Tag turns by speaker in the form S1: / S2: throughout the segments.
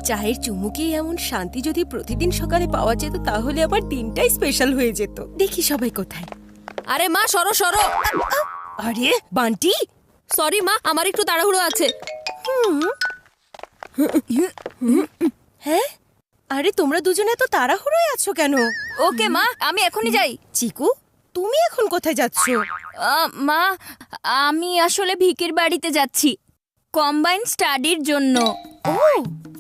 S1: চায়ের চুমুকেই এমন শান্তি যদি প্রতিদিন সকালে পাওয়া যেত তাহলে আমার দিনটাই স্পেশাল হয়ে যেত। দেখি সবাই কোথায়।
S2: আরে মা, সরো সরো।
S1: আরে বান্টি,
S2: সরি মা, আমার একটু তাড়াহুড়ো আছে।
S1: হ্যাঁ, আরে তোমরা দুজনে তো তাড়াহুড়োয় আছো কেন?
S2: ওকে মা, আমি এখনই যাই।
S1: চিকু, তুমি এখন কোথায় যাচ্ছ?
S2: মা, আমি আসলে ভিকির বাড়িতে যাচ্ছি কম্বাইন স্টাডির জন্য।
S1: ও,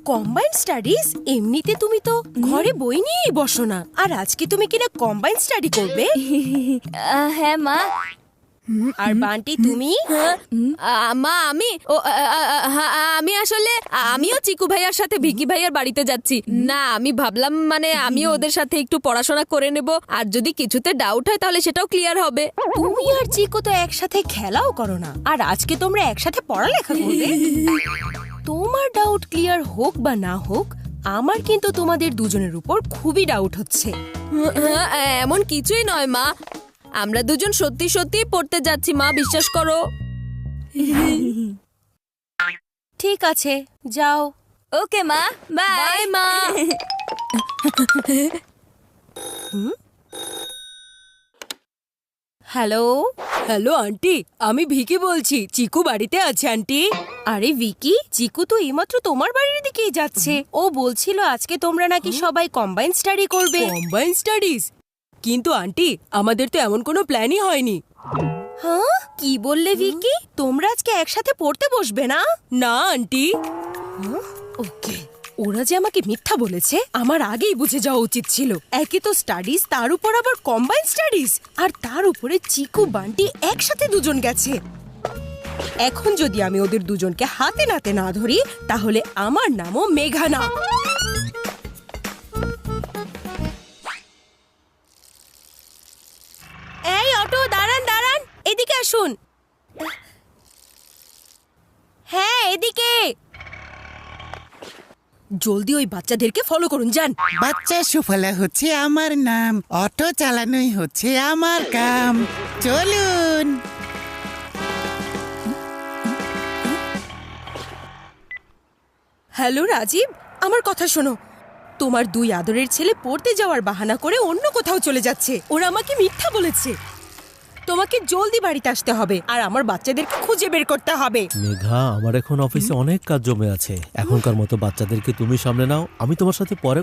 S1: কম্বাইন স্টাডিজ? এমনিতে তুমি তো ঘরে বই নিয়েই বসো না, আর আজকে তুমি কিনা কম্বাইন স্টাডি করবে?
S2: হ্যাঁ মা।
S1: আর বান্টি তুমি?
S2: মা, আমি আসলে আমিও চিকু ভাইয়ার সাথে ভিকি ভাইয়ার বাড়িতে যাচ্ছি। না, আমি ভাবলাম মানে আমিও ওদের সাথে একটু পড়াশোনা করে নেব, আর যদি কিছুতে ডাউট হয় তাহলে সেটাও ক্লিয়ার হবে।
S1: তুমি আর চিকু তো একসাথে খেলাও করো না, আর আজকে তোমরা একসাথে পড়ালেখা করবে? তোমার ডাউট ক্লিয়ার হোক বা না হোক, আমার কিন্তু তোমাদের দুজনের উপর খুবই ডাউট হচ্ছে।
S2: এমন কিছুই নয় মা, আমরা দুজন সত্যি সত্যি পড়তে যাচ্ছি মা, বিশ্বাস করো।
S1: ঠিক আছে, যাও।
S2: ওকে মা, বাই মা।
S1: হ্যালো হ্যালো আন্টি, আমি ভিকি বলছি। চিকু বাড়িতে আছে আন্টি? আরে ভিকি, চিকু তো এইমাত্র তোমার বাড়ির দিকেই যাচ্ছে। ও বলছিল আজকে তোমরা নাকি সবাই কম্বাইন স্টাডি করবে। Combine studies? কিন্তু আন্টি, আমাদের তো এমন কোনো প্ল্যানই হয়নি। হ্যাঁ, কি বললে ভিকি? তোমরা আজকে একসাথে পড়তে বসবে না? না আন্টি। ওকে, ওরা যে আমাকে মিথ্যা বলেছে আমার আগেই বুঝে যাওয়া উচিত ছিল। একে তো স্টাডিজ, তার উপর আবার কম্বাইন স্টাডিজ, আর তার উপরে চিকু বান্টি একসাথে দুজন গেছে। এখন যদি আমি ওদের দুজনকে হাতে নাতে না ধরি তাহলে আমার নামও মেঘা না। এই অটো, দাঁড়ান দাঁড়ান, এদিকে আসুন। হ্যাঁ, এদিকে। জলদি ওই বাচ্চাদেরকে ফলো করুন, যান।
S3: বাচ্চা সুফলা হচ্ছে আমার নাম, অটো চালানোই হচ্ছে আমার কাম। চলুন।
S1: হ্যালো রাজীব, আমার কথা শোনো। তোমার দুই আদরের ছেলে পড়তে যাওয়ার বাহানা করে অন্য কোথাও চলে যাচ্ছে। ওরা আমাকে মিথ্যা বলেছে। তোমাকে জলদি বাড়িতে আসতে হবে, আর আমার বাচ্চাদেরকে খুঁজে বের করতে হবে।
S4: মেঘা, আমার এখন অফিসে অনেক কাজ জমে আছে। এখনকার মতো বাচ্চাদেরকে তুমি সামলে নাও, আমি তোমার সাথে পরে